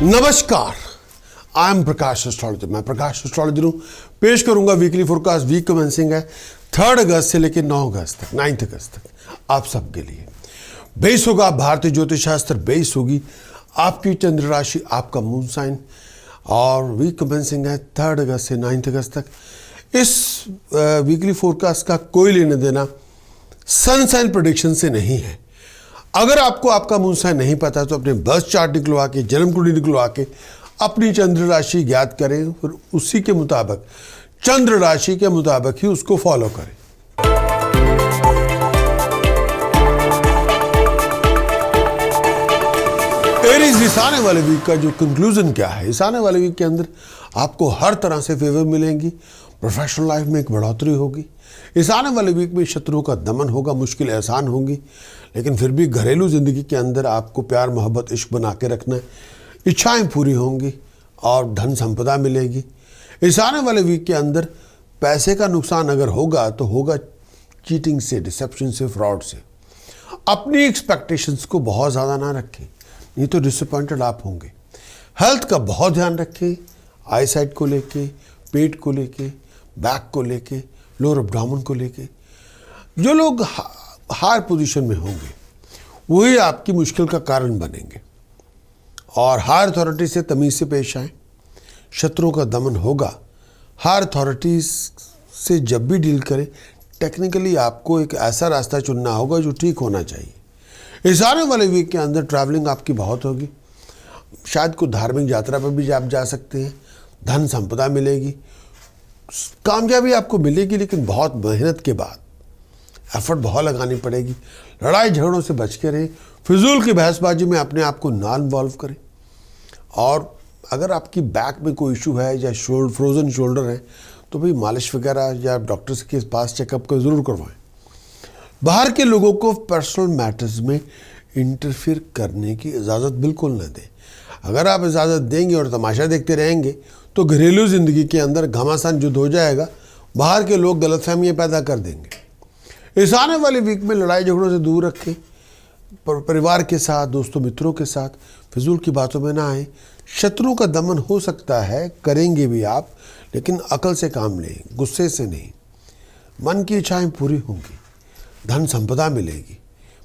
नमस्कार, I am Prakash astrologer. मैं प्रकाश astrologer हूँ। पेश करूंगा वीकली फोरकास्ट। वीक कमेंसिंग है 3 अगस्त से लेकर 9 अगस्त तक, 9 अगस्त तक आप सबके लिए। बेस होगा भारतीय ज्योतिष शास्त्र, बेस होगी आपकी चंद्र राशि, आपका मून साइन। और वीक कमेंसिंग है 3 अगस्त से 9 अगस्त तक। इस वीकली फोरकास्ट का कोई लेना देना सन साइन प्रेडिक्शन से नहीं है। अगर आपको आपका मून साइन नहीं पता तो अपने बर्थ चार्ट निकलवा के, जन्म कुंडली निकलवा के अपनी चंद्र राशि ज्ञात करें, फिर उसी के मुताबिक, चंद्र राशि के मुताबिक ही उसको फॉलो करें। एरीज, इस आने वाले वीक का जो कंक्लूजन क्या है, इस आने वाले वीक के अंदर आपको हर तरह से फेवर मिलेंगी। प्रोफेशनल लाइफ में एक बढ़ोतरी होगी। इस आने वाले वीक में शत्रुओं का दमन होगा, मुश्किल आसान होंगी, लेकिन फिर भी घरेलू जिंदगी के अंदर आपको प्यार मोहब्बत इश्क बना के रखना है। इच्छाएं पूरी होंगी और धन संपदा मिलेगी। इस आने वाले वीक के अंदर पैसे का नुकसान अगर होगा तो होगा चीटिंग से, डिसेप्शन से, फ्रॉड से। अपनी एक्सपेक्टेशंस को बहुत ज़्यादा ना रखें, नहीं तो डिसअपॉइंटेड आप होंगे। हेल्थ का बहुत ध्यान रखें, आई साइट को लेके, पेट को लेके, बैक को लेके, लोअर एब्डोमेन को लेके। जो लोग हायर पोजीशन में होंगे वही आपकी मुश्किल का कारण बनेंगे। और हायर अथॉरिटी से तमीज़ से पेश आएँ। शत्रुओं का दमन होगा। हायर अथॉरिटीज़ से जब भी डील करें, टेक्निकली आपको एक ऐसा रास्ता चुनना होगा जो ठीक होना चाहिए। इस आने वाले वीक के अंदर ट्रैवलिंग आपकी बहुत होगी। शायद कोई धार्मिक यात्रा पर भी आप जा सकते हैं। धन संपदा मिलेगी, कामयाबी आपको मिलेगी, लेकिन बहुत मेहनत के बाद। एफर्ट बहुत लगानी पड़ेगी। लड़ाई झगड़ों से बच के रहें। फिजूल की बहसबाजी में अपने आप को ना इन्वॉल्व करें। और अगर आपकी बैक में कोई इशू है या फ्रोजन शोल्डर है तो भाई मालिश वगैरह या डॉक्टर के पास चेकअप को ज़रूर करवाएं। बाहर के लोगों को पर्सनल मैटर्स में इंटरफियर करने की इजाज़त बिल्कुल न दें। अगर आप इजाज़त देंगे और तमाशा देखते रहेंगे तो घरेलू ज़िंदगी के अंदर घमासान युद्ध हो जाएगा। बाहर के लोग गलतफहमियाँ पैदा कर देंगे। इस आने वाले वीक में लड़ाई झगड़ों से दूर रखें। परिवार के साथ, दोस्तों मित्रों के साथ फिजूल की बातों में ना आए। शत्रुओं का दमन हो सकता है, करेंगे भी आप, लेकिन अकल से काम लें, गुस्से से नहीं। मन की इच्छाएं पूरी होंगी, धन संपदा मिलेगी।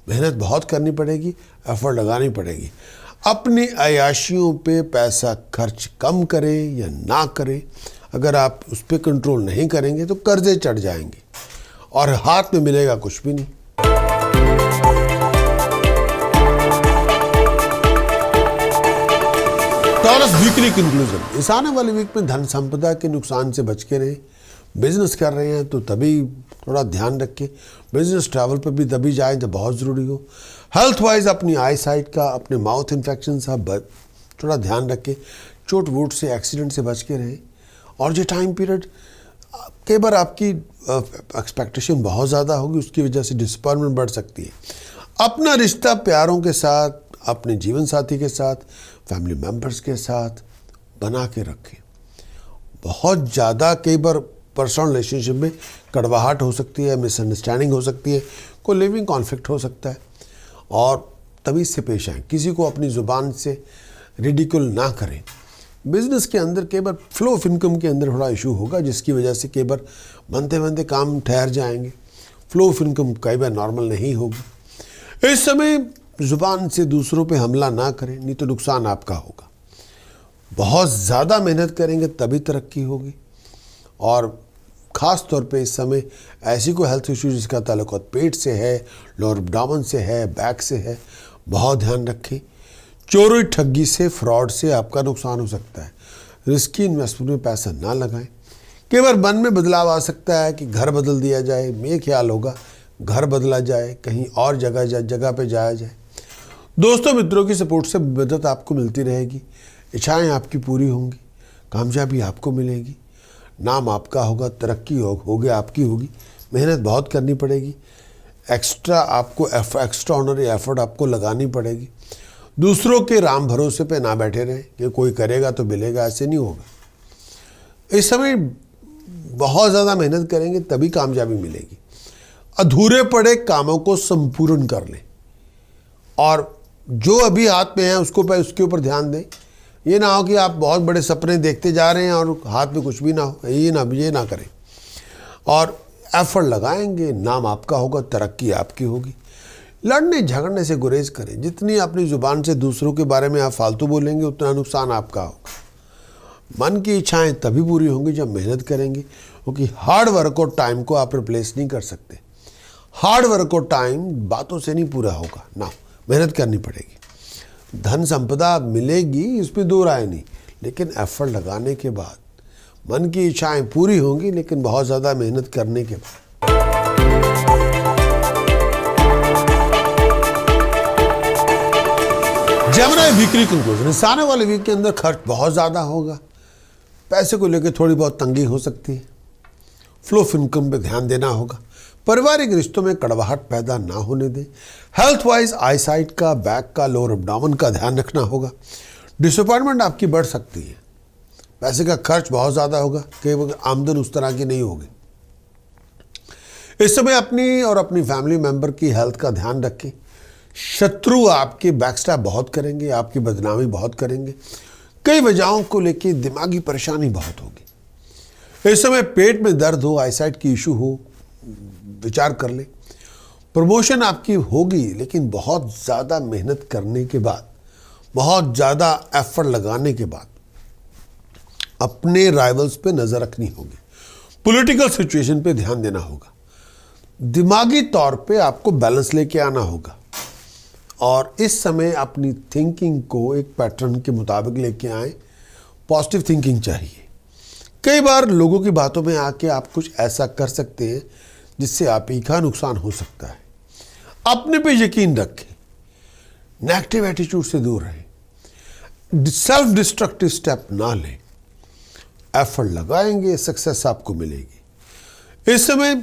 मेहनत बहुत करनी पड़ेगी, एफर्ट लगानी पड़ेगी। अपनी अयाशियों पे पैसा खर्च कम करें या ना करें। अगर आप उस पर कंट्रोल नहीं करेंगे तो कर्जे चढ़ जाएंगे और हाथ में मिलेगा कुछ भी नहीं। Taurus weekly conclusion. इस आने वाले वीक में धन संपदा के नुकसान से बच के रहें। बिजनेस कर रहे हैं तो तभी थोड़ा ध्यान रखें। बिजनेस ट्रैवल पर भी तभी जाएं जब बहुत ज़रूरी हो। हेल्थ वाइज अपनी आई साइट का, अपने माउथ इन्फेक्शन का थोड़ा ध्यान रखें। चोट वोट से, एक्सीडेंट से बच के रहें। और ये टाइम पीरियड कई बार आपकी एक्सपेक्टेशन बहुत ज़्यादा होगी, उसकी वजह से डिसअपॉइंटमेंट बढ़ सकती है। अपना रिश्ता प्यारों के साथ, अपने जीवन साथी के साथ, फैमिली मेम्बर्स के साथ बना के रखें। बहुत ज़्यादा कई बार पर्सनल रिलेशनशिप में कड़वाहट हो सकती है, मिसअंडरस्टैंडिंग हो सकती है, कोई लिविंग कॉन्फ्लिक्ट हो सकता है। और तमीज़ से पेश आएँ। किसी को अपनी ज़ुबान से रिडिकुल ना करें। बिजनेस के अंदर कई बार फ्लो ऑफ इनकम के अंदर थोड़ा इशू होगा, जिसकी वजह से कई बार बनते बनते काम ठहर जाएंगे। फ्लो ऑफ इनकम कई बार नॉर्मल नहीं होगी। इस समय ज़ुबान से दूसरों पे हमला ना करें, नहीं तो नुकसान आपका होगा। बहुत ज़्यादा मेहनत करेंगे तभी तरक्की होगी। और ख़ास तौर पे इस समय ऐसी कोई हेल्थ इशू जिसका ताल्लुक पेट से है, लोअर एब्डोमेन से है, बैक से है, बहुत ध्यान रखें। चोरी ठगी से, फ्रॉड से आपका नुकसान हो सकता है। रिस्की इन्वेस्टमेंट में पैसा ना लगाएं। कई बार मन में बदलाव आ सकता है कि घर बदल दिया जाए। ये ख्याल होगा घर बदला जाए, कहीं और जगह पे जाया जाए। दोस्तों मित्रों की सपोर्ट से मदद आपको मिलती रहेगी। इच्छाएं आपकी पूरी होंगी, कामयाबी आपको मिलेगी, नाम आपका होगा, तरक्की होगी आपकी होगी। मेहनत बहुत करनी पड़ेगी। एक्स्ट्रा ऑनरी एफर्ट आपको लगानी पड़ेगी। दूसरों के राम भरोसे पे ना बैठे रहें कि कोई करेगा तो मिलेगा, ऐसे नहीं होगा। इस समय बहुत ज़्यादा मेहनत करेंगे तभी कामयाबी मिलेगी। अधूरे पड़े कामों को संपूर्ण कर लें और जो अभी हाथ में है उसके ऊपर ध्यान दें। ये ना हो कि आप बहुत बड़े सपने देखते जा रहे हैं और हाथ में कुछ भी ना हो, ये ना करें। और एफर्ट लगाएंगे, नाम आपका होगा, तरक्की आपकी होगी। लड़ने झगड़ने से गुरेज करें। जितनी अपनी ज़ुबान से दूसरों के बारे में आप फालतू बोलेंगे उतना नुकसान आपका होगा। मन की इच्छाएं तभी पूरी होंगी जब मेहनत करेंगे, क्योंकि हार्ड वर्क और टाइम को आप रिप्लेस नहीं कर सकते। हार्ड वर्क और टाइम बातों से नहीं पूरा होगा ना, मेहनत करनी पड़ेगी। धन संपदा मिलेगी, इसमें दो राय नहीं, लेकिन एफर्ट लगाने के बाद। मन की इच्छाएं पूरी होंगी, लेकिन बहुत ज़्यादा मेहनत करने के बाद। जेमिनी वीकली कंक्लूजन, इस आने वाले वीक के अंदर खर्च बहुत ज़्यादा होगा। पैसे को लेकर थोड़ी बहुत तंगी हो सकती है। फ्लो ऑफ इनकम पे ध्यान देना होगा। पारिवारिक रिश्तों में कड़वाहट पैदा ना होने दें। हेल्थ वाइज आईसाइट का, बैक का, लोअर एब्डोमेन का ध्यान रखना होगा। डिसअपॉइंटमेंट आपकी बढ़ सकती है। पैसे का खर्च बहुत ज़्यादा होगा, कई आमदन उस तरह की नहीं होगी। इस समय अपनी और अपनी फैमिली मेंबर की हेल्थ का ध्यान रखें। शत्रु आपके बैकस्टैप बहुत करेंगे, आपकी बदनामी बहुत करेंगे। कई वजहों को लेकर दिमागी परेशानी बहुत होगी। इस समय पेट में दर्द हो, आईसाइट की इशू हो, विचार कर ले। प्रमोशन आपकी होगी, लेकिन बहुत ज़्यादा मेहनत करने के बाद, बहुत ज़्यादा एफर्ट लगाने के बाद अपने राइवल्स पे नज़र रखनी होगी। पॉलिटिकल सिचुएशन पे ध्यान देना होगा। दिमागी तौर पे आपको बैलेंस लेके आना होगा और इस समय अपनी थिंकिंग को एक पैटर्न के मुताबिक लेके आए। पॉजिटिव थिंकिंग चाहिए। कई बार लोगों की बातों में आके आप कुछ ऐसा कर सकते हैं जिससे आप ही का नुकसान हो सकता है। अपने पे यकीन रखें, नेगेटिव एटीट्यूड से दूर रहें, सेल्फ डिस्ट्रक्टिव स्टेप ना लें। एफर्ट लगाएंगे, सक्सेस आपको मिलेगी। इस समय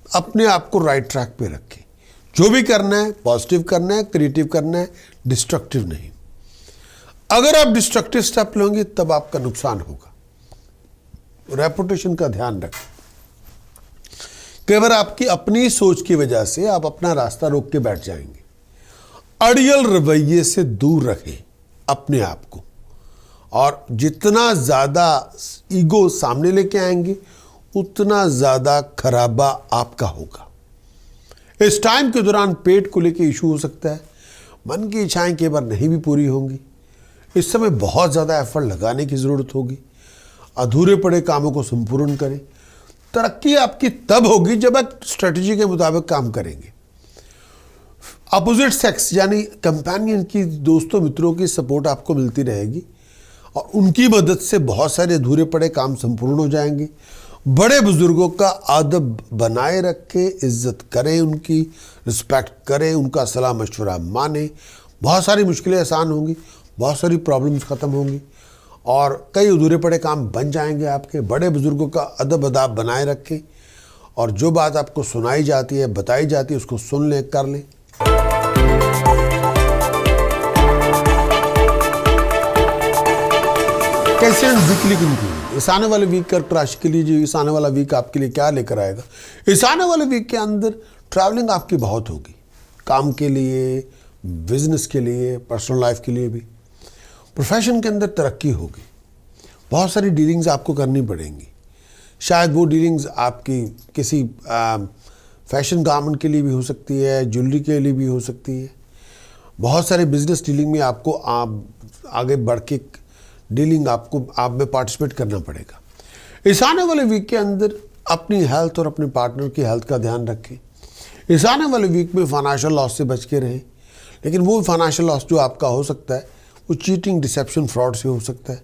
अपने आप को राइट ट्रैक पे रखें। जो भी करना है पॉजिटिव करना है, क्रिएटिव करना है, डिस्ट्रक्टिव नहीं। अगर आप डिस्ट्रक्टिव स्टेप लेंगे तब आपका नुकसान होगा। रेपुटेशन का ध्यान रखें। कई बार आपकी अपनी सोच की वजह से आप अपना रास्ता रोक के बैठ जाएंगे। अड़ियल रवैये से दूर रखें अपने आप को, और जितना ज़्यादा ईगो सामने लेके आएंगे उतना ज़्यादा खराबा आपका होगा। इस टाइम के दौरान पेट को लेके इशू हो सकता है। मन की इच्छाएं कई बार नहीं भी पूरी होंगी। इस समय बहुत ज़्यादा एफर्ट लगाने की ज़रूरत होगी। अधूरे पड़े कामों को संपूर्ण करें। तरक्की आपकी तब होगी जब आप स्ट्रेटजी के मुताबिक काम करेंगे। अपोजिट सेक्स यानी कंपेनियन की, दोस्तों मित्रों की सपोर्ट आपको मिलती रहेगी और उनकी मदद से बहुत सारे अधूरे पड़े काम संपूर्ण हो जाएंगे। बड़े बुजुर्गों का अदब बनाए रखें, इज्जत करें, उनकी रिस्पेक्ट करें, उनका सलाह मशवरा माने। बहुत सारी मुश्किलें आसान होंगी, बहुत सारी प्रॉब्लम्स ख़त्म होंगी और कई अधूरे पड़े काम बन जाएंगे आपके। बड़े बुजुर्गों का अदब अदाब बनाए रखें और जो बात आपको सुनाई जाती है, बताई जाती है, उसको सुन लें, कर लें। कैसे वीकली कंक्लूजन, इस आने वाले वीक कर्क राशि के लिए, जो इस आने वाला वीक आपके लिए क्या लेकर आएगा। इस आने वाले वीक के अंदर ट्रैवलिंग आपकी बहुत होगी, काम के लिए, बिजनेस के लिए, पर्सनल लाइफ के लिए भी। प्रोफेशन के अंदर तरक्की होगी। बहुत सारी डीलिंग्स आपको करनी पड़ेंगी। शायद वो डीलिंग्स आपकी किसी फैशन गारमेंट के लिए भी हो सकती है, ज्वेलरी के लिए भी हो सकती है। बहुत सारे बिजनेस डीलिंग में आपको आगे बढ़ के डीलिंग आप में पार्टिसिपेट करना पड़ेगा। इस आने वाले वीक के अंदर अपनी हेल्थ और अपने पार्टनर की हेल्थ का ध्यान रखें। इस आने वाले वीक में फाइनेंशियल लॉस से बच के रहें, लेकिन वो फाइनेंशियल लॉस जो आपका हो सकता है वो चीटिंग, डिसेप्शन, फ्रॉड से हो सकता है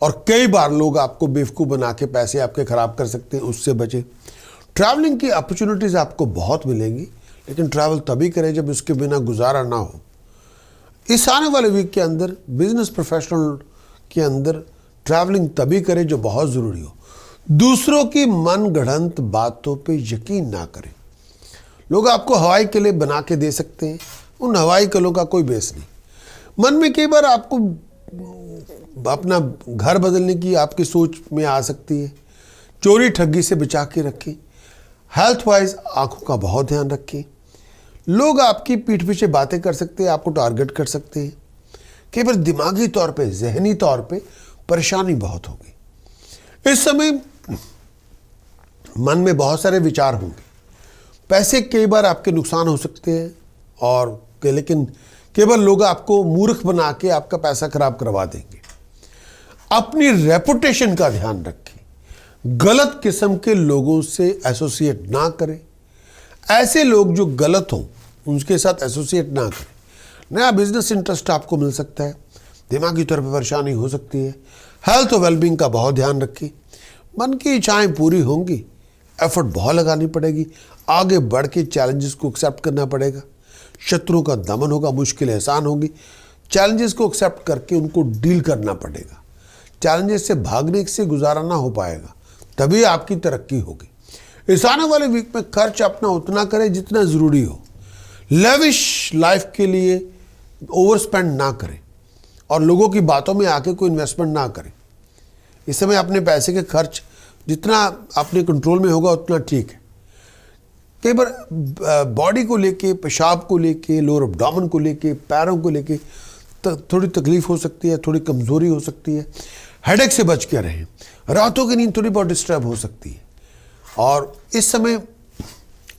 और कई बार लोग आपको बेवकूफ़ बना के पैसे आपके ख़राब कर सकते हैं, उससे बचें। ट्रैवलिंग की अपॉर्चुनिटीज़ आपको बहुत मिलेंगी, लेकिन ट्रैवल तभी करें जब उसके बिना गुजारा ना हो। इस आने वाले वीक के अंदर बिजनेस प्रोफेशनल के अंदर ट्रैवलिंग तभी करें जो बहुत ज़रूरी हो। दूसरों की मन गढ़ंत बातों पे यकीन ना करें। लोग आपको हवाई किले बना के दे सकते हैं, उन हवाई किलों का कोई बेस नहीं। मन में कई बार आपको अपना घर बदलने की आपकी सोच में आ सकती है। चोरी ठगी से बचा के रखें। हेल्थ वाइज आँखों का बहुत ध्यान रखें। लोग आपकी पीठ पीछे बातें कर सकते हैं, आपको टारगेट कर सकते हैं। केवल दिमागी तौर पे, जहनी तौर पे परेशानी बहुत होगी। इस समय मन में बहुत सारे विचार होंगे। पैसे कई बार आपके नुकसान हो सकते हैं और लेकिन केवल लोग आपको मूर्ख बना के आपका पैसा खराब करवा देंगे। अपनी रेपुटेशन का ध्यान रखें। गलत किस्म के लोगों से एसोसिएट ना करें। ऐसे लोग जो गलत हों उनके साथ एसोसिएट ना करें। नया बिजनेस इंटरेस्ट आपको मिल सकता है। दिमागी तौर पर परेशानी हो सकती है। हेल्थ और वेलबींग का बहुत ध्यान रखें। मन की इच्छाएं पूरी होंगी। एफर्ट बहुत लगानी पड़ेगी। आगे बढ़ के चैलेंजेस को एक्सेप्ट करना पड़ेगा। शत्रुओं का दमन होगा। मुश्किलें आसान होंगी। चैलेंजेस को एक्सेप्ट करके उनको डील करना पड़ेगा। चैलेंजेस से भागने से गुजारा ना हो पाएगा, तभी आपकी तरक्की होगी। इस आने वाले वीक में खर्च अपना उतना करें जितना ज़रूरी हो। लेविश लाइफ के लिए ओवर स्पेंड ना करें और लोगों की बातों में आके कोई इन्वेस्टमेंट ना करें। इस समय अपने पैसे के खर्च जितना अपने कंट्रोल में होगा उतना ठीक है। कई बार बॉडी को लेके, पेशाब को लेके, लोअर एब्डोमेन को लेके, पैरों को लेके थोड़ी तकलीफ हो सकती है, थोड़ी कमज़ोरी हो सकती है। हेडेक से बच के रहें। रातों की नींद थोड़ी बहुत डिस्टर्ब हो सकती है और इस समय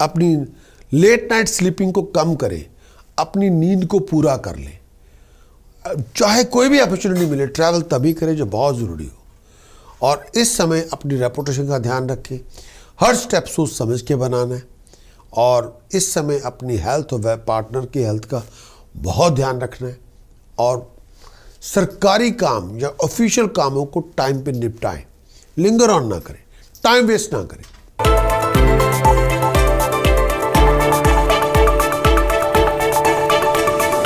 अपनी लेट नाइट स्लीपिंग को कम करें। अपनी नींद को पूरा कर लें। चाहे कोई भी अपॉर्चुनिटी मिले, ट्रैवल तभी करें जो बहुत ज़रूरी हो। और इस समय अपनी रेपुटेशन का ध्यान रखें। हर स्टेप सोच समझ के बनाना है और इस समय अपनी हेल्थ और पार्टनर की हेल्थ का बहुत ध्यान रखना है और सरकारी काम या ऑफिशियल कामों को टाइम पे निपटाएं। लिंगर ऑन ना करें, टाइम वेस्ट ना करें।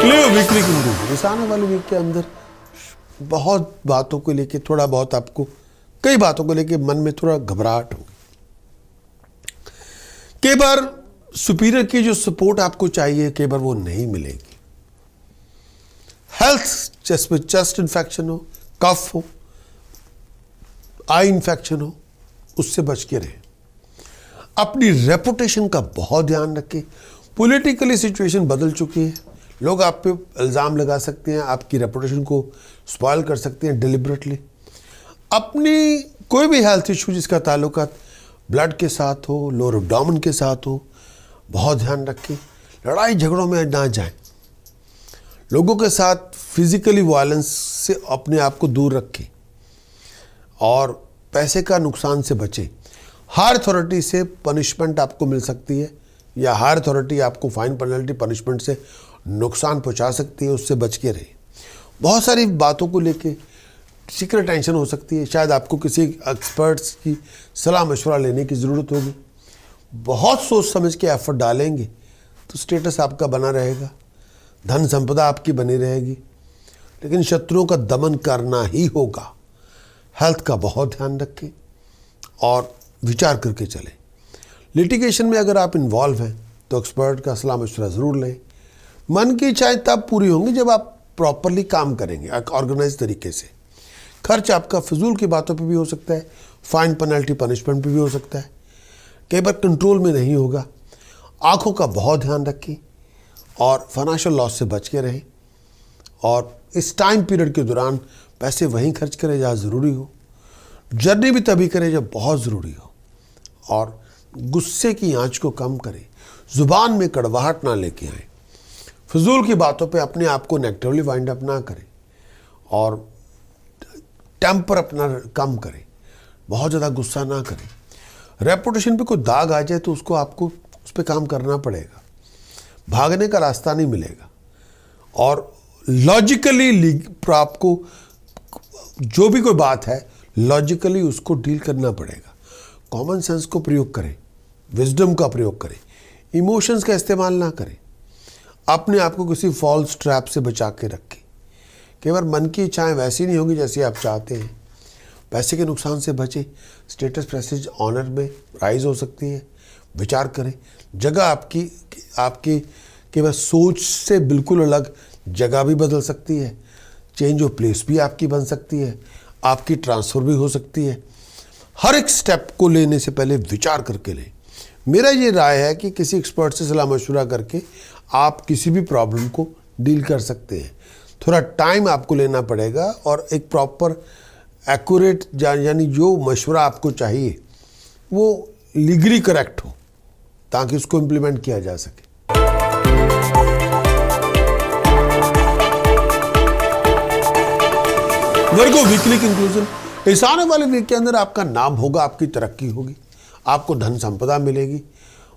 लियो वीकली कंक्लूजन। इस आने वाले वीक के अंदर बहुत बातों को लेके थोड़ा बहुत आपको, कई बातों को लेके मन में थोड़ा घबराहट होगी। कई बार सुपीरियर की जो सपोर्ट आपको चाहिए कई बार वो नहीं मिलेगी। हेल्थ, चेस्ट में चेस्ट इन्फेक्शन हो, कफ हो, आई इन्फेक्शन हो, उससे बच के रहें। अपनी रेपुटेशन का बहुत ध्यान रखें। पॉलिटिकली सिचुएशन बदल चुकी है। लोग आप पे इल्ज़ाम लगा सकते हैं, आपकी रेपुटेशन को स्पॉइल कर सकते हैं डिलिबरेटली। अपनी कोई भी हेल्थ इशू जिसका ताल्लुकात ब्लड के साथ हो, लोअर एब्डोमेन के साथ हो, बहुत ध्यान रखें। लड़ाई झगड़ों में ना जाएं। लोगों के साथ फिजिकली वायलेंस से अपने आप को दूर रखें और पैसे का नुकसान से बचें। हायर अथॉरिटी से पनिशमेंट आपको मिल सकती है या हायर अथॉरिटी आपको फाइन पेनल्टी पनिशमेंट से नुकसान पहुंचा सकती है, उससे बच के रहे। बहुत सारी बातों को लेके सीक्रेट टेंशन हो सकती है। शायद आपको किसी एक्सपर्ट्स की सलाह मशवरा लेने की ज़रूरत होगी। बहुत सोच समझ के एफर्ट डालेंगे तो स्टेटस आपका बना रहेगा, धन संपदा आपकी बनी रहेगी, लेकिन शत्रुओं का दमन करना ही होगा। हेल्थ का बहुत ध्यान रखें और विचार करके चलें। लिटिगेशन में अगर आप इन्वॉल्व हैं तो एक्सपर्ट का सलाह मशवरा ज़रूर लें। मन की इच्छाएं तब पूरी होंगी जब आप प्रॉपरली काम करेंगे, ऑर्गेनाइज तरीके से। खर्च आपका फिजूल की बातों पे भी हो सकता है, फाइन पेनल्टी पनिशमेंट पे भी हो सकता है, कई बार कंट्रोल में नहीं होगा। आँखों का बहुत ध्यान रखें और फाइनेंशियल लॉस से बच के रहें और इस टाइम पीरियड के दौरान पैसे वहीं खर्च करें जहाँ ज़रूरी हो। जर्नी भी तभी करें जब बहुत ज़रूरी हो और गुस्से की आंच को कम करें। ज़ुबान में कड़वाहट ना लेके आएँ। फिजूल की बातों पे अपने आप को नेगेटिवली वाइंड अप ना करें और टेम्पर अपना कम करें। बहुत ज़्यादा गुस्सा ना करें। रेपुटेशन पे कोई दाग आ जाए तो उसको आपको उस पर काम करना पड़ेगा। भागने का रास्ता नहीं मिलेगा और लॉजिकली आपको जो भी कोई बात है लॉजिकली उसको डील करना पड़ेगा। कॉमन सेंस को प्रयोग करें, विजडम का प्रयोग करें, इमोशंस का इस्तेमाल ना करें। अपने आप को किसी फॉल्स ट्रैप से बचा के रखें। कई बार मन की इच्छाएं वैसी नहीं होंगी जैसी आप चाहते हैं। पैसे के नुकसान से बचें। स्टेटस प्रेस्टीज ऑनर में राइज हो सकती है, विचार करें। जगह आपकी केवल सोच से बिल्कुल अलग जगह भी बदल सकती है। चेंज ऑफ प्लेस भी आपकी बन सकती है, आपकी ट्रांसफ़र भी हो सकती है। हर एक स्टेप को लेने से पहले विचार करके लें। मेरा ये राय है कि किसी एक्सपर्ट से सलाह मशवरा करके आप किसी भी प्रॉब्लम को डील कर सकते हैं। थोड़ा टाइम आपको लेना पड़ेगा और एक प्रॉपर एक्यूरेट यानी जो मशवरा आपको चाहिए वो लीगली करेक्ट हो ताकि उसको इम्प्लीमेंट किया जा सके। वर्गो वीकली कंक्लूजन, इस आने वाले वीक के अंदर आपका नाम होगा, आपकी तरक्की होगी, आपको धन संपदा मिलेगी,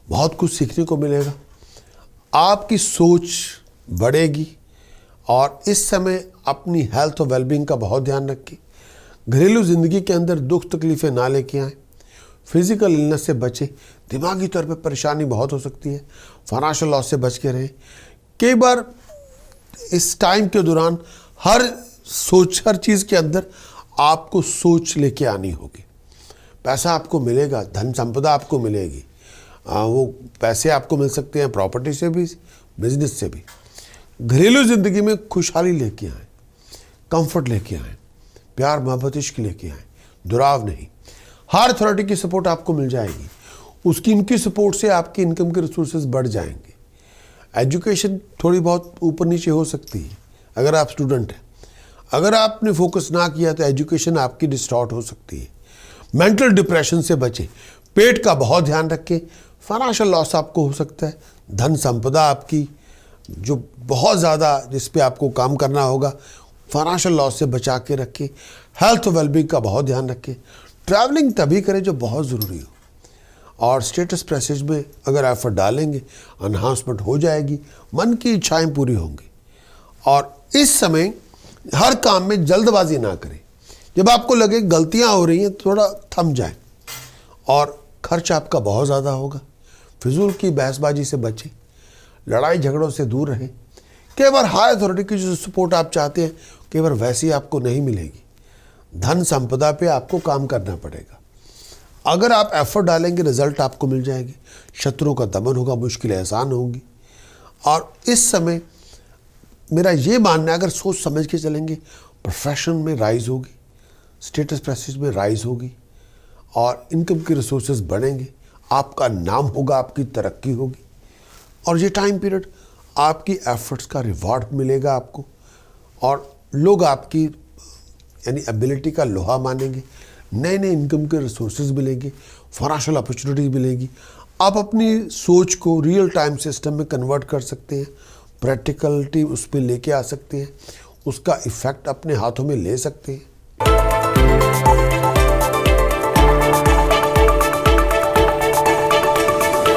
बहुत कुछ सीखने को मिलेगा, आपकी सोच बढ़ेगी और इस समय अपनी हेल्थ और वेलबींग का बहुत ध्यान रखें। घरेलू ज़िंदगी के अंदर दुख तकलीफ़ें ना लेके आएँ, फिजिकल इलनेस से बचें, दिमागी तौर पे परेशानी बहुत हो सकती है, फाइनेंशियल लॉस से बच के रहें। कई बार इस टाइम के दौरान हर चीज़ के अंदर आपको सोच लेके आनी होगी। पैसा आपको मिलेगा, धन संपदा आपको मिलेगी, वो पैसे आपको मिल सकते हैं प्रॉपर्टी से भी, बिजनेस से भी। घरेलू ज़िंदगी में खुशहाली लेके आएँ, कंफर्ट लेके आएँ, प्यार मोहब्बत इश्क लेके आएँ, दुराव नहीं। हर अथॉरिटी की सपोर्ट आपको मिल जाएगी, उसकी इनकी सपोर्ट से आपकी इनकम के रिसोर्सेज बढ़ जाएंगे। एजुकेशन थोड़ी बहुत ऊपर नीचे हो सकती है अगर आप स्टूडेंट हैं, अगर आपने फोकस ना किया तो एजुकेशन आपकी डिस्टॉर्ट हो सकती है। मेंटल डिप्रेशन से बचें, पेट का बहुत ध्यान रखें, फाइनेंशियल लॉस आपको हो सकता है, धन संपदा आपकी जो बहुत ज़्यादा जिस पे आपको काम करना होगा, फाइनेंशियल लॉस से बचा के रखें। हेल्थ और वेलबींग का बहुत ध्यान रखें। ट्रैवलिंग तभी करें जो बहुत ज़रूरी हो और स्टेटस प्रेसेज में अगर एफर्ट डालेंगे एनहांसमेंट हो जाएगी, मन की इच्छाएं पूरी होंगी। और इस समय हर काम में जल्दबाजी ना करें, जब आपको लगे गलतियां हो रही हैं थोड़ा थम जाएं। और खर्च आपका बहुत ज़्यादा होगा, फिजूल की बहसबाजी से बचें, लड़ाई झगड़ों से दूर रहें। कई बार हाई अथॉरिटी की जो सपोर्ट आप चाहते हैं कई बार वैसी आपको नहीं मिलेगी। धन संपदा पे आपको काम करना पड़ेगा, अगर आप एफर्ट डालेंगे रिजल्ट आपको मिल जाएगी, शत्रुओं का दमन होगा, मुश्किलें आसान होंगी। और इस समय मेरा ये मानना है अगर सोच समझ के चलेंगे, प्रोफेशन में राइज होगी, स्टेटस प्रेस्टीज में राइज होगी और इनकम के रिसोर्सेज बढ़ेंगे, आपका नाम होगा, आपकी तरक्की होगी। और ये टाइम पीरियड आपकी एफर्ट्स का रिवॉर्ड मिलेगा आपको और लोग आपकी यानी एबिलिटी का लोहा मानेंगे, नए नए इनकम के रिसोर्सेज मिलेंगे, फाइनेंशियल अपॉर्चुनिटीज मिलेगी। आप अपनी सोच को रियल टाइम सिस्टम में कन्वर्ट कर सकते हैं, प्रैक्टिकलिटी उस पर लेके आ सकते हैं, उसका इफेक्ट अपने हाथों में ले सकते हैं।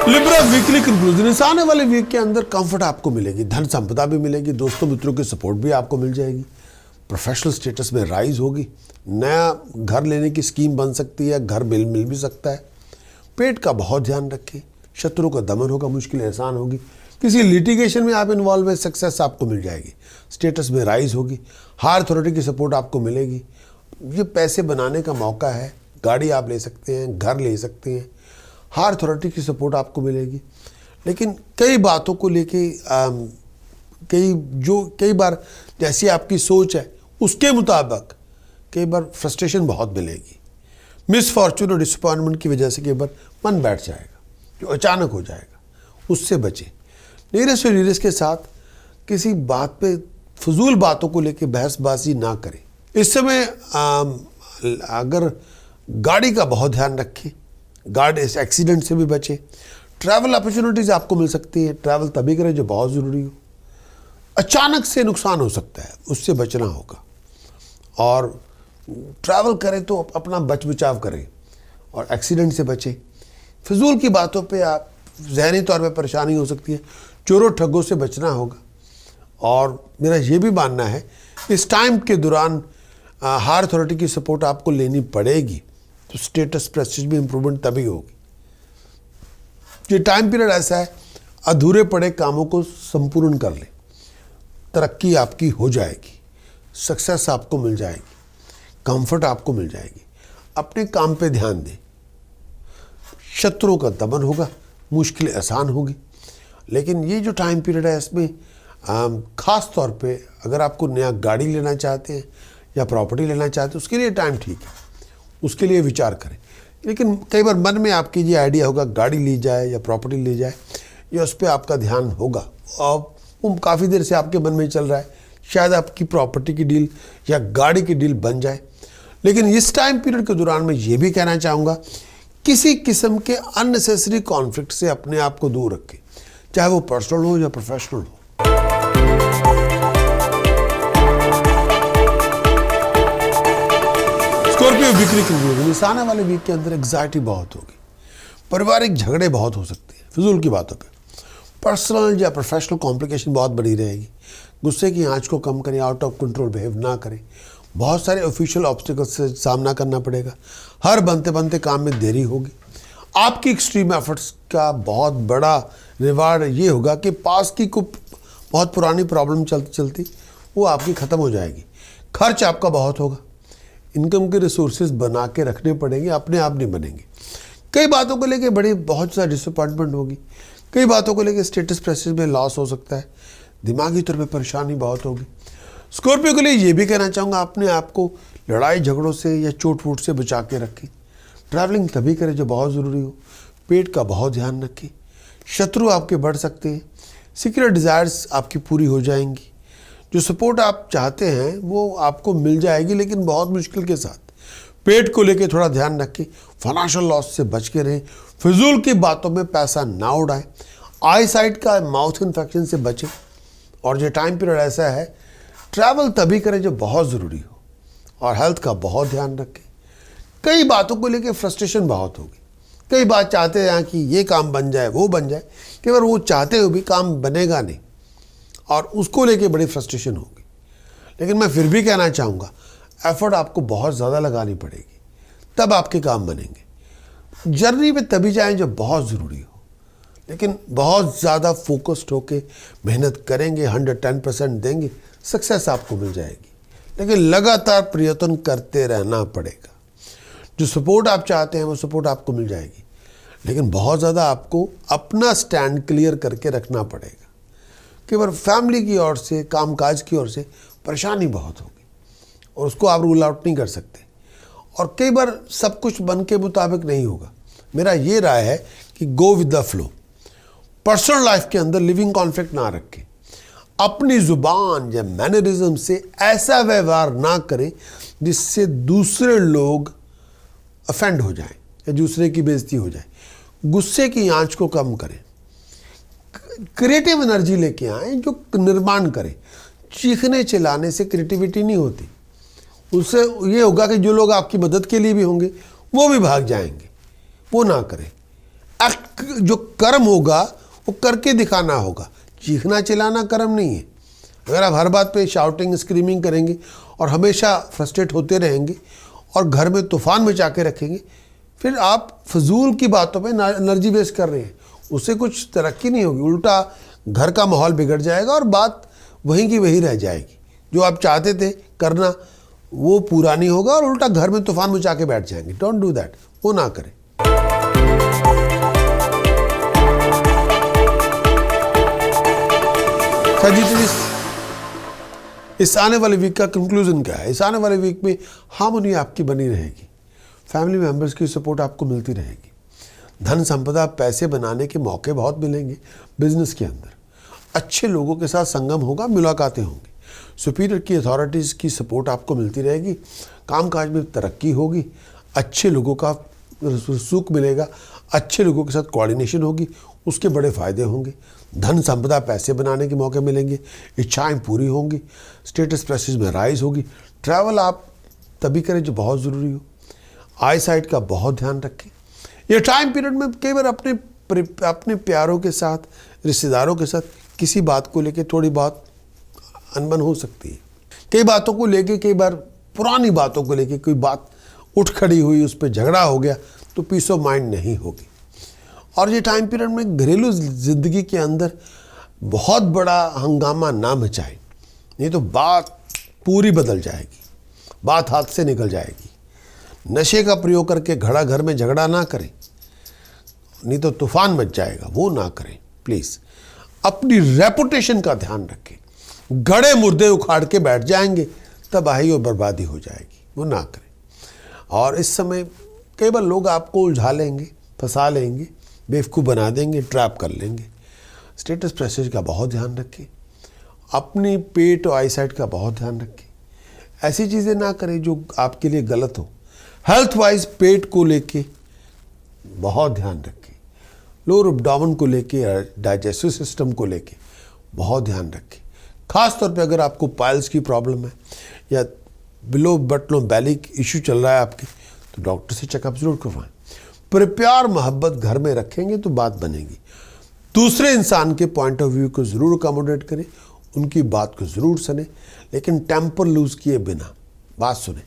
लिब्रा वीकली कंक्लूजन, इस आने वाले वीक के अंदर कंफर्ट आपको मिलेगी, धन संपदा भी मिलेगी, दोस्तों मित्रों की सपोर्ट भी आपको मिल जाएगी, प्रोफेशनल स्टेटस में राइज होगी, नया घर लेने की स्कीम बन सकती है, घर मिल भी सकता है। पेट का बहुत ध्यान रखें, शत्रुओं का दमन होगा, मुश्किलें आसान होगी। किसी लिटिगेशन में आप इन्वॉल्व हैं, सक्सेस आपको मिल जाएगी, स्टेटस में राइज होगी, हायर अथॉरिटी की सपोर्ट आपको मिलेगी। ये पैसे बनाने का मौका है, गाड़ी आप ले सकते हैं, घर ले सकते हैं, हायर अथॉरिटी की सपोर्ट आपको मिलेगी। लेकिन कई बातों को लेके कई बार जैसी आपकी सोच है उसके मुताबिक कई बार फ्रस्ट्रेशन बहुत मिलेगी, मिस फॉर्चून और डिसअपॉइंटमेंट की वजह से कई बार मन बैठ जाएगा जो अचानक हो जाएगा, उससे बचें। नीरस और नीरस के साथ किसी बात पे फजूल बातों को लेके बहसबाजी ना करें। इस समय अगर गाड़ी का बहुत ध्यान रखें, गाड़ी एक्सीडेंट से भी बचें। ट्रैवल अपॉर्चुनिटीज़ आपको मिल सकती है, ट्रैवल तभी करें जो बहुत ज़रूरी हो। अचानक से नुकसान हो सकता है, उससे बचना होगा। और ट्रैवल करें तो अपना बचाव करें और एक्सीडेंट से बचें। फिजूल की बातों पे आप ज़हनी तौर पे परेशानी हो सकती है, चोरों ठगों से बचना होगा। और मेरा ये भी मानना है इस टाइम के दौरान हायर अथॉरिटी की सपोर्ट आपको लेनी पड़ेगी, तो स्टेटस प्रेस्टीज में इम्प्रूवमेंट तभी होगी। ये टाइम पीरियड ऐसा है, अधूरे पड़े कामों को संपूर्ण कर लें, तरक्की आपकी हो जाएगी, सक्सेस आपको मिल जाएगी, कंफर्ट आपको मिल जाएगी। अपने काम पे ध्यान दें, शत्रुओं का दमन होगा, मुश्किलें आसान होगी। लेकिन ये जो टाइम पीरियड है इसमें ख़ास तौर पे अगर आपको नया गाड़ी लेना चाहते हैं या प्रॉपर्टी लेना चाहते हैं उसके लिए टाइम ठीक है, उसके लिए विचार करें। लेकिन कई बार मन में आपकी ये आइडिया होगा गाड़ी ली जाए या प्रॉपर्टी ली जाए, या उस पर आपका ध्यान होगा और वो काफ़ी देर से आपके मन में चल रहा है शायद आपकी प्रॉपर्टी की डील या गाड़ी की डील बन जाए। लेकिन इस टाइम पीरियड के दौरान मैं ये भी कहना चाहूँगा, किसी किस्म के अननेसेसरी कॉन्फ्लिक्ट से अपने आप को दूर रखें, चाहे वो पर्सनल हो या प्रोफेशनल हो। स्कॉर्पियो वीकली कंक्लूजन, इस आने वाले वीक के अंदर एग्जाइटी बहुत होगी, पारिवारिक झगड़े बहुत हो सकते हैं फिजूल की बातों पे, पर्सनल या प्रोफेशनल कॉम्प्लिकेशन बहुत बड़ी रहेगी। गुस्से की आंच को कम करें, आउट ऑफ कंट्रोल बिहेव ना करें। बहुत सारे ऑफिशियल ऑब्स्टिकल्स से सामना करना पड़ेगा, हर बनते बनते काम में देरी होगी। आपकी एक्सट्रीम एफर्ट्स का बहुत बड़ा रिवार्ड ये होगा कि पास की को बहुत पुरानी प्रॉब्लम चलती चलती वो आपकी ख़त्म हो जाएगी। खर्च आपका बहुत होगा, इनकम के रिसोर्सेज बना के रखने पड़ेंगे, अपने आप नहीं बनेंगे। कई बातों को लेके बड़ी बहुत ज़्यादा डिसअपॉइंटमेंट होगी, कई बातों को लेके स्टेटस प्रेसेस में लॉस हो सकता है, दिमागी तौर पे परेशानी बहुत होगी। स्कॉर्पियो के लिए ये भी कहना चाहूँगा, अपने आप को लड़ाई झगड़ों से या चोट वोट से बचा के रखें। ट्रैवलिंग तभी करें जो बहुत ज़रूरी हो। पेट का बहुत ध्यान रखें, शत्रु आपके बढ़ सकते हैं। सीक्रेट डिज़ायर्स आपकी पूरी हो जाएंगी, जो सपोर्ट आप चाहते हैं वो आपको मिल जाएगी, लेकिन बहुत मुश्किल के साथ। पेट को लेके थोड़ा ध्यान रखें, फाइनेंशियल लॉस से बच के रहें, फिजूल की बातों में पैसा ना उड़ाएं, आई साइट का माउथ इन्फेक्शन से बचें। और ये टाइम पीरियड ऐसा है, ट्रैवल तभी करें जो बहुत ज़रूरी हो, और हेल्थ का बहुत ध्यान रखें। कई बातों को लेके फ्रस्ट्रेशन बहुत होगी, कई बात चाहते हैं कि ये काम बन जाए वो बन जाए, कई बार वो चाहते हुए भी काम बनेगा नहीं और उसको लेके बड़ी फ्रस्ट्रेशन होगी। लेकिन मैं फिर भी कहना चाहूँगा, एफर्ट आपको बहुत ज़्यादा लगानी पड़ेगी, तब आपके काम बनेंगे। जर्नी पे तभी जाएं जब बहुत ज़रूरी हो, लेकिन बहुत ज़्यादा फोकस्ड होके मेहनत करेंगे, 110% देंगे, सक्सेस आपको मिल जाएगी। लेकिन लगातार प्रयत्न करते रहना पड़ेगा। जो सपोर्ट आप चाहते हैं वो सपोर्ट आपको मिल जाएगी, लेकिन बहुत ज़्यादा आपको अपना स्टैंड क्लियर करके रखना पड़ेगा। कई बार फैमिली की ओर से, कामकाज की ओर से परेशानी बहुत होगी और उसको आप रूल आउट नहीं कर सकते, और कई बार सब कुछ मन के मुताबिक नहीं होगा। मेरा ये राय है कि go with the flow. Personal life के अंदर लिविंग कॉन्फ्लिक्ट ना रखें, अपनी जुबान या मैनरिज्म से ऐसा व्यवहार ना करें जिससे दूसरे लोग अफेंड हो जाएं या दूसरे की बेइज्जती हो जाए। गुस्से की आंच को कम करें, क्रिएटिव एनर्जी लेके आएं जो निर्माण करे। चीखने चिल्लाने से क्रिएटिविटी नहीं होती, उससे ये होगा कि जो लोग आपकी मदद के लिए भी होंगे वो भी भाग जाएंगे। वो ना करें। एक्ट जो कर्म होगा वो करके दिखाना होगा, चीखना चिल्लाना कर्म नहीं है। अगर आप हर बात पे शाउटिंग स्क्रीमिंग करेंगे और हमेशा फ्रस्ट्रेट होते रहेंगे और घर में तूफान मचा के रखेंगे, फिर आप फजूल की बातों पे एनर्जी वेस्ट कर रहे हैं, उससे कुछ तरक्की नहीं होगी, उल्टा घर का माहौल बिगड़ जाएगा और बात वहीं की वहीं रह जाएगी। जो आप चाहते थे करना वो पूरा नहीं होगा और उल्टा घर में तूफान मचा के बैठ जाएंगे। डोंट डू दैट, वो ना करें। इस आने वाले वीक का कंक्लूजन क्या है? इस आने वाले वीक में हार्मोनी आपकी बनी रहेगी, फैमिली मेंबर्स की सपोर्ट आपको मिलती रहेगी, धन संपदा पैसे बनाने के मौके बहुत मिलेंगे। बिजनेस के अंदर अच्छे लोगों के साथ संगम होगा, मुलाकातें होंगी, सुपीरियर की अथॉरिटीज़ की सपोर्ट आपको मिलती रहेगी, कामकाज में तरक्की होगी, अच्छे लोगों का सुख मिलेगा, अच्छे लोगों के साथ कोऑर्डिनेशन होगी, उसके बड़े फ़ायदे होंगे। धन संपदा पैसे बनाने के मौके मिलेंगे, इच्छाएं पूरी होंगी, स्टेटस प्रेसेस में राइज होगी। ट्रैवल आप तभी करें जो बहुत ज़रूरी हो। आई साइट का बहुत ध्यान रखें। ये टाइम पीरियड में कई बार अपने प्यारों के साथ, रिश्तेदारों के साथ किसी बात को लेके थोड़ी बहुत अनबन हो सकती है। कई बातों को लेके, कई बार पुरानी बातों को लेके कोई बात उठ खड़ी हुई, उस पर झगड़ा हो गया तो पीस ऑफ माइंड नहीं होगी। और ये टाइम पीरियड में घरेलू ज़िंदगी के अंदर बहुत बड़ा हंगामा ना मचाए, नहीं तो बात पूरी बदल जाएगी, बात हाथ से निकल जाएगी। नशे का प्रयोग करके घर में झगड़ा ना करें, नहीं तो तूफान मच जाएगा, वो ना करें प्लीज़। अपनी रेपुटेशन का ध्यान रखें, गड़े मुर्दे उखाड़ के बैठ जाएंगे तबाही और बर्बादी हो जाएगी, वो ना करें। और इस समय कई बार लोग आपको उलझा लेंगे, फंसा लेंगे, बेवकूफ़ बना देंगे, ट्रैप कर लेंगे। स्टेटस प्रेसेज का बहुत ध्यान रखें। अपनी पेट और आईसाइट का बहुत ध्यान रखें। ऐसी चीज़ें ना करें जो आपके लिए गलत हो। हेल्थ वाइज पेट को लेके बहुत ध्यान रखें, लोअर एब्डोमेन को लेके, डाइजेस्टिव सिस्टम को लेके बहुत ध्यान रखें। खास तौर पे अगर आपको पाइल्स की प्रॉब्लम है या बिलो बटन बैली इशू चल रहा है आपके, तो डॉक्टर से चेकअप जरूर करवाएं। पर प्यार मोहब्बत घर में रखेंगे तो बात बनेगी। दूसरे इंसान के पॉइंट ऑफ व्यू को ज़रूर अकोमोडेट करें, उनकी बात को ज़रूर सुने, लेकिन टेम्पर लूज किए बिना बात सुने।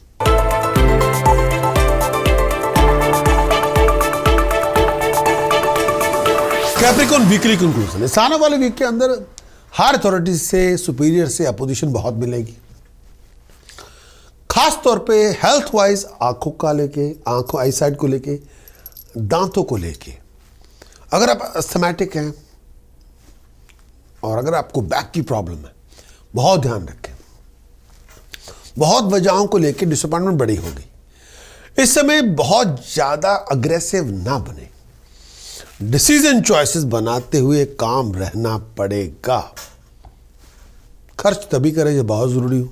कैप्रिकॉर्न वीकली कंक्लूजन, इस आने वाले वीक के अंदर हायर अथॉरिटी से, सुपीरियर से अपोजिशन बहुत मिलेगी। खास तौर पे हेल्थ वाइज आंखों का लेके, आंखों आईसाइट को लेके, दांतों को लेके। अगर आप अस्थमैटिक हैं और अगर आपको बैक की प्रॉब्लम है, बहुत ध्यान रखें। बहुत वजहों को लेके डिसअपॉइंटमेंट बड़ी होगी। इस समय बहुत ज़्यादा अग्रेसिव ना बने, डिसीजन चॉइसेस बनाते हुए काम रहना पड़ेगा। खर्च तभी करें जब बहुत ज़रूरी हो।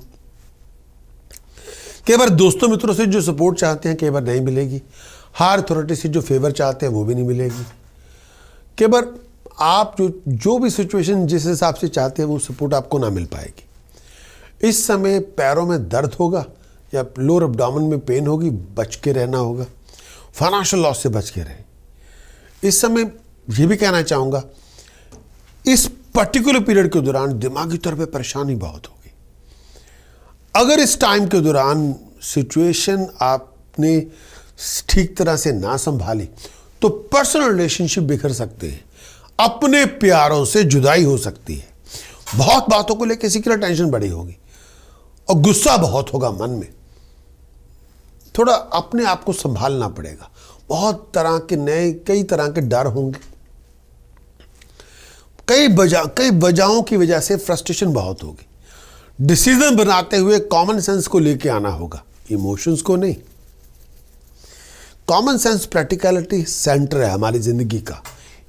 कई बार दोस्तों मित्रों से जो सपोर्ट चाहते हैं कई बार नहीं मिलेगी। हायर अथॉरिटी से जो फेवर चाहते हैं वो भी नहीं मिलेगी। कई बार आप जो भी सिचुएशन जिस हिसाब से चाहते हैं वो सपोर्ट आपको ना मिल पाएगी। इस समय पैरों में दर्द होगा या लोअर एब्डोमेन में पेन होगी, बच के रहना होगा। फाइनेंशियल लॉस से बच के रहें। इस समय ये भी कहना चाहूँगा, इस पर्टिकुलर पीरियड के दौरान दिमागी तौर पे परेशानी बहुत होगी। अगर इस टाइम के दौरान सिचुएशन आपने ठीक तरह से ना संभाली तो पर्सनल रिलेशनशिप बिखर सकते हैं, अपने प्यारों से जुदाई हो सकती है। बहुत बातों को लेकर किसी के लिए टेंशन बड़ी होगी और गुस्सा बहुत होगा मन में। थोड़ा अपने आप को संभालना पड़ेगा। बहुत तरह के कई तरह के डर होंगे। कई वजहों की वजह से फ्रस्ट्रेशन बहुत होगी। डिसीजन बनाते हुए कॉमन सेंस को लेके आना होगा, इमोशंस को नहीं। कॉमन सेंस प्रैक्टिकलिटी सेंटर है हमारी जिंदगी का।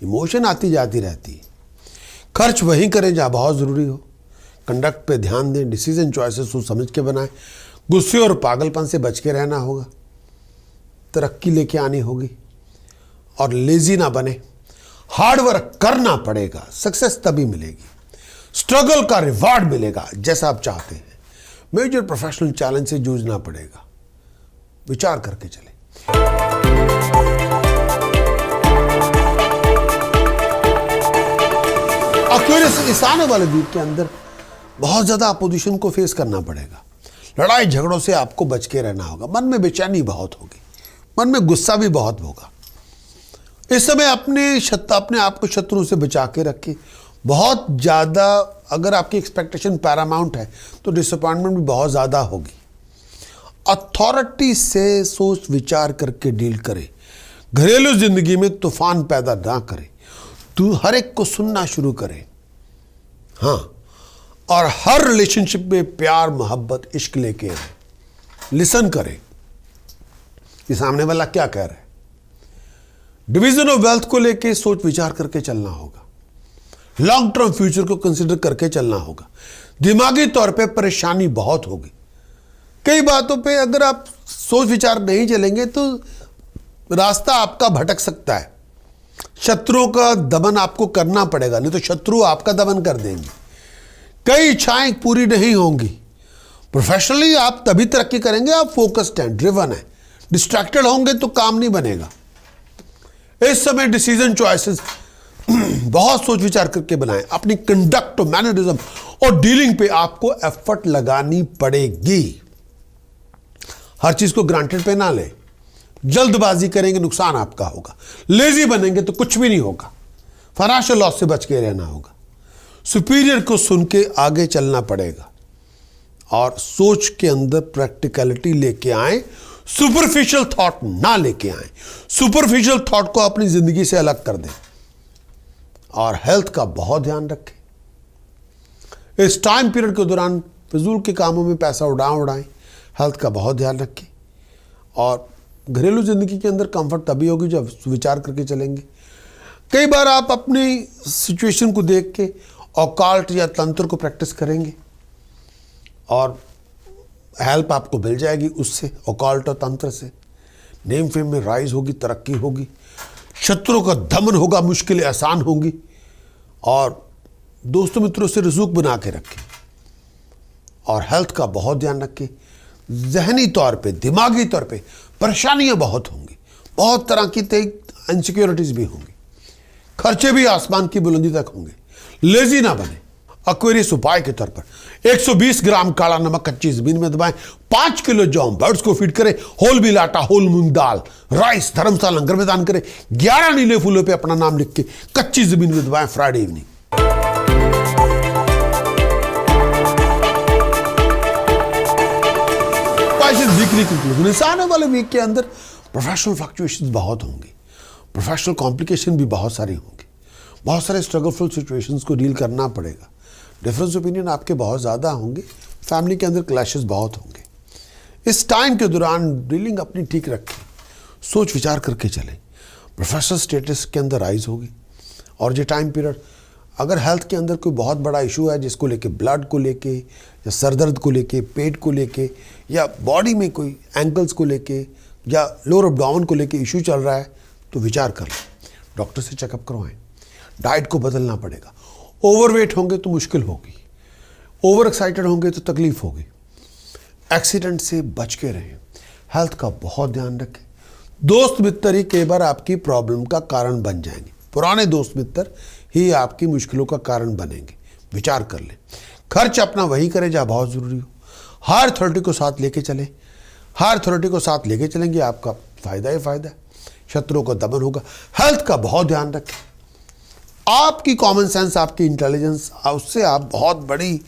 इमोशन आती जाती रहती है। खर्च वहीं करें जहां बहुत ज़रूरी हो। कंडक्ट पे ध्यान दें। डिसीजन चॉइसेस सोच समझ के बनाएं। गुस्से और पागलपन से बच के रहना होगा। तरक्की लेके आनी होगी और लेजी ना बने। हार्ड वर्क करना पड़ेगा, सक्सेस तभी मिलेगी। स्ट्रगल का रिवार्ड मिलेगा जैसा आप चाहते हैं। मेजर प्रोफेशनल चैलेंज से जूझना पड़ेगा। विचार करके चले। एक्वेरियस, इस आने वाले वीक के अंदर बहुत ज्यादा अपोजिशन को फेस करना पड़ेगा। लड़ाई झगड़ों से आपको बच के रहना होगा। मन में बेचैनी बहुत होगी, मन में गुस्सा भी बहुत होगा। इस समय अपने आप को शत्रु से बचा के रखें। बहुत ज़्यादा अगर आपकी एक्सपेक्टेशन पैरामाउंट है तो डिसअपॉइंटमेंट भी बहुत ज़्यादा होगी। अथॉरिटी से सोच विचार करके डील करें। घरेलू जिंदगी में तूफान पैदा ना करें। तू हर एक को सुनना शुरू करें। हाँ, और हर रिलेशनशिप में प्यार मोहब्बत इश्क लेके आए। लिसन करें कि सामने वाला क्या कह रहा है। डिवीजन ऑफ वेल्थ को लेके सोच विचार करके चलना होगा। लॉन्ग टर्म फ्यूचर को कंसिडर करके चलना होगा। दिमागी तौर पे परेशानी बहुत होगी। कई बातों पे अगर आप सोच विचार नहीं चलेंगे तो रास्ता आपका भटक सकता है। शत्रुओं का दमन आपको करना पड़ेगा, नहीं तो शत्रु आपका दमन कर देंगे। कई इच्छाएं पूरी नहीं होंगी। प्रोफेशनली आप तभी तरक्की करेंगे आप फोकस्ड हैं, ड्रिवन है। डिस्ट्रैक्टेड होंगे तो काम नहीं बनेगा। इस समय डिसीजन चॉइसेस बहुत सोच विचार करके बनाएं। अपनी कंडक्ट और मैनरिज्म और डीलिंग पे आपको एफर्ट लगानी पड़ेगी। हर चीज को ग्रांटेड पे ना लें। जल्दबाजी करेंगे नुकसान आपका होगा। लेजी बनेंगे तो कुछ भी नहीं होगा। फाइनेंशियल लॉस से बच के रहना होगा। सुपीरियर को सुन के आगे चलना पड़ेगा और सोच के अंदर प्रैक्टिकलिटी लेके आए। सुपरफिशियल थॉट ना लेके आए। सुपरफिशियल थॉट को अपनी जिंदगी से अलग कर दें और हेल्थ का बहुत ध्यान रखें। इस टाइम पीरियड के दौरान फिजूल के कामों में पैसा उड़ाएं। हेल्थ का बहुत ध्यान रखें और घरेलू जिंदगी के अंदर कंफर्ट तभी होगी जब विचार करके चलेंगे। कई बार आप अपनी सिचुएशन को देख के ऑकल्ट या तंत्र को प्रैक्टिस करेंगे और हेल्प आपको मिल जाएगी उससे, ऑकल्ट और तंत्र से। नेम फेम में राइज होगी, तरक्की होगी, शत्रुओं का दमन होगा, मुश्किलें आसान होंगी। और दोस्तों मित्रों से रसूख बना के रखें और हेल्थ का बहुत ध्यान रखें। जहनी तौर पे, दिमागी तौर पे परेशानियां बहुत होंगी, बहुत तरह की इनसिक्योरिटीज भी होंगी, खर्चे भी आसमान की बुलंदी तक होंगे। लेजी ना बने। एक्वेरियस उपाय के तौर पर 120 ग्राम काला नमक कच्ची जमीन में दबाएं, 5 किलो जौ बर्ड्स को फीड करें, होल व्हीट आटा, होल मूंग दाल, राइस धर्मशाला लंगर में दान करें। 11 नीले फूलों पे अपना नाम लिख के कच्ची जमीन में दबाएं फ्राइडे इवनिंग। वीकली कंक्लूजन, इस आने वाले वीक के अंदर प्रोफेशनल फ्लक्चुएशंस बहुत होंगी, प्रोफेशनल कॉम्प्लिकेशन भी बहुत सारी होंगी, बहुत सारे स्ट्रगलफुल सिचुएशंस को डील करना पड़ेगा। डिफरेंस ओपिनियन आपके बहुत ज़्यादा होंगे, फैमिली के अंदर क्लैशेस बहुत होंगे। इस टाइम के दौरान डीलिंग अपनी ठीक रखें, सोच विचार करके चलें। प्रोफेशनल स्टेटस के अंदर राइज होगी। और ये टाइम पीरियड, अगर हेल्थ के अंदर कोई बहुत बड़ा इशू है जिसको लेके, ब्लड को लेके या सर दर्द को लेके, पेट को लेके, या बॉडी में कोई एंकल्स को लेके या लोअर एब्डोमेन को लेके इशू चल रहा है, तो विचार कर लें, डॉक्टर से चेकअप करवाएं। डाइट को बदलना पड़ेगा। ओवरवेट होंगे तो मुश्किल होगी, ओवर एक्साइटेड होंगे तो तकलीफ होगी। एक्सीडेंट से बच के रहें, हेल्थ का बहुत ध्यान रखें। दोस्त मित्र ही कई बार आपकी प्रॉब्लम का कारण बन जाएंगे, पुराने दोस्त मित्र ही आपकी मुश्किलों का कारण बनेंगे, विचार कर लें। खर्च अपना वही करें जहाँ बहुत ज़रूरी हो। हर अथॉरिटी को साथ लेके चलें, हर अथॉरिटी को साथ लेके चलेंगे आपका फ़ायदा ही फ़ायदा है, शत्रुओं का दमन होगा। हेल्थ का बहुत ध्यान रखें। आपकी कॉमन सेंस, आपकी इंटेलिजेंस, उससे आप बहुत बड़ी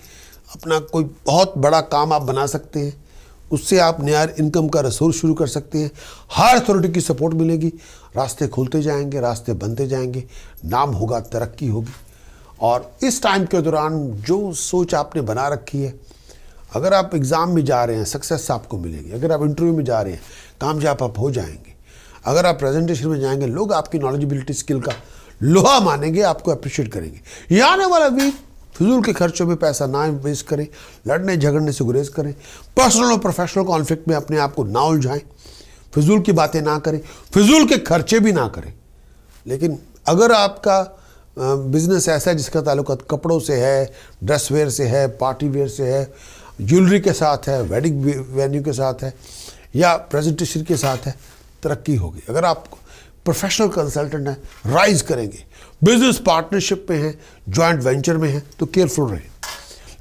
अपना कोई बहुत बड़ा काम आप बना सकते हैं, उससे आप नया इनकम का रिसोर्स शुरू कर सकते हैं। हर अथॉरिटी की सपोर्ट मिलेगी, रास्ते खुलते जाएंगे, रास्ते बनते जाएंगे, नाम होगा, तरक्की होगी। और इस टाइम के दौरान जो सोच आपने बना रखी है, अगर आप एग्ज़ाम में जा रहे हैं सक्सेस आपको मिलेगी, अगर आप इंटरव्यू में जा रहे हैं कामयाब आप हो जाएंगे, अगर आप प्रेजेंटेशन में जाएंगे लोग आपकी नॉलेजिबिलिटी स्किल का लोहा मानेंगे, आपको अप्रिशिएट करेंगे। ये आने वाला वीक फिजूल के खर्चों में पैसा ना वेस्ट करें, लड़ने झगड़ने से गुरेज करें, पर्सनल और प्रोफेशनल कॉन्फ्लिक्ट में अपने आप को ना उलझाएं, फिजूल की बातें ना करें, फिजूल के खर्चे भी ना करें। लेकिन अगर आपका बिजनेस ऐसा है जिसका ताल्लुक कपड़ों से है, ड्रेस वेयर से है, पार्टी वेयर से है, ज्वेलरी के साथ है, वेडिंग वेन्यू के साथ है, या प्रेजेंटेशन के साथ है, तरक्की होगी। अगर आप प्रोफेशनल कंसल्टेंट हैं, राइज करेंगे, बिजनेस पार्टनरशिप में हैं, जॉइंट वेंचर में हैं, तो केयरफुल रहें,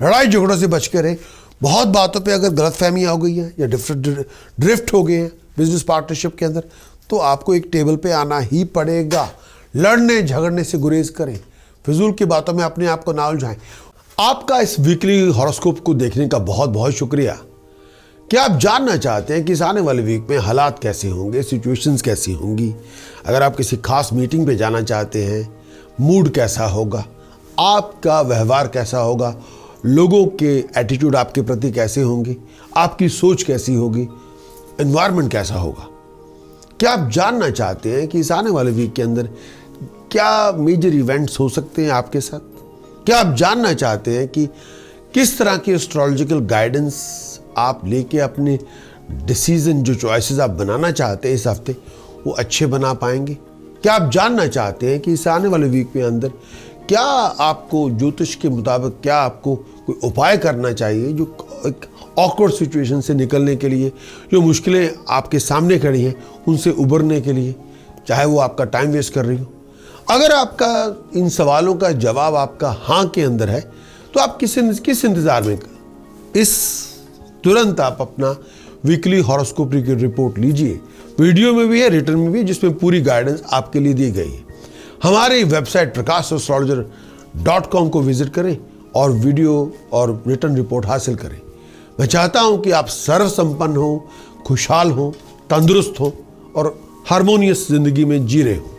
लड़ाई झगड़ों से बच के रहें। बहुत बातों पे अगर गलतफहमी हो गई है या ड्रिफ्ट हो गए हैं बिजनेस पार्टनरशिप के अंदर, तो आपको एक टेबल पे आना ही पड़ेगा। लड़ने झगड़ने से गुरेज करें, फिजूल की बातों में अपने आप को ना उलझाएं। आपका इस वीकली हॉरोस्कोप को देखने का बहुत बहुत शुक्रिया। क्या आप जानना चाहते हैं कि इस आने वाले वीक में हालात कैसे होंगे, सिचुएशंस कैसी होंगी? अगर आप किसी खास मीटिंग पे जाना चाहते हैं, मूड कैसा होगा, आपका व्यवहार कैसा होगा, लोगों के एटीट्यूड आपके प्रति कैसे होंगे, आपकी सोच कैसी होगी, एनवायरनमेंट कैसा होगा? क्या आप जानना चाहते हैं कि इस आने वाले वीक के अंदर क्या मेजर इवेंट्स हो सकते हैं आपके साथ? क्या आप जानना चाहते हैं कि किस तरह की एस्ट्रोलॉजिकल गाइडेंस आप लेके अपने डिसीजन, जो चॉइसेस आप बनाना चाहते हैं इस हफ्ते, वो अच्छे बना पाएंगे? क्या आप जानना चाहते हैं कि इस आने वाले वीक में अंदर क्या आपको ज्योतिष के मुताबिक क्या आपको कोई उपाय करना चाहिए जो एक ऑकवर्ड सिचुएशन से निकलने के लिए, जो मुश्किलें आपके सामने खड़ी हैं उनसे उबरने के लिए, चाहे वो आपका टाइम वेस्ट कर रही हो? अगर आपका इन सवालों का जवाब आपका हाँ के अंदर है, तो आप किस इंतज़ार में? इस तुरंत आप अपना वीकली हॉरोस्कोप की रिपोर्ट लीजिए, वीडियो में भी है, रिटर्न में भी, जिसमें पूरी गाइडेंस आपके लिए दी गई है। हमारी वेबसाइट prakasastrologer.com को विजिट करें और वीडियो और रिटर्न रिपोर्ट हासिल करें। मैं चाहता हूं कि आप सर्व संपन्न हो, खुशहाल हो, तंदुरुस्त हो और हारमोनियस जिंदगी में जी रहे हो।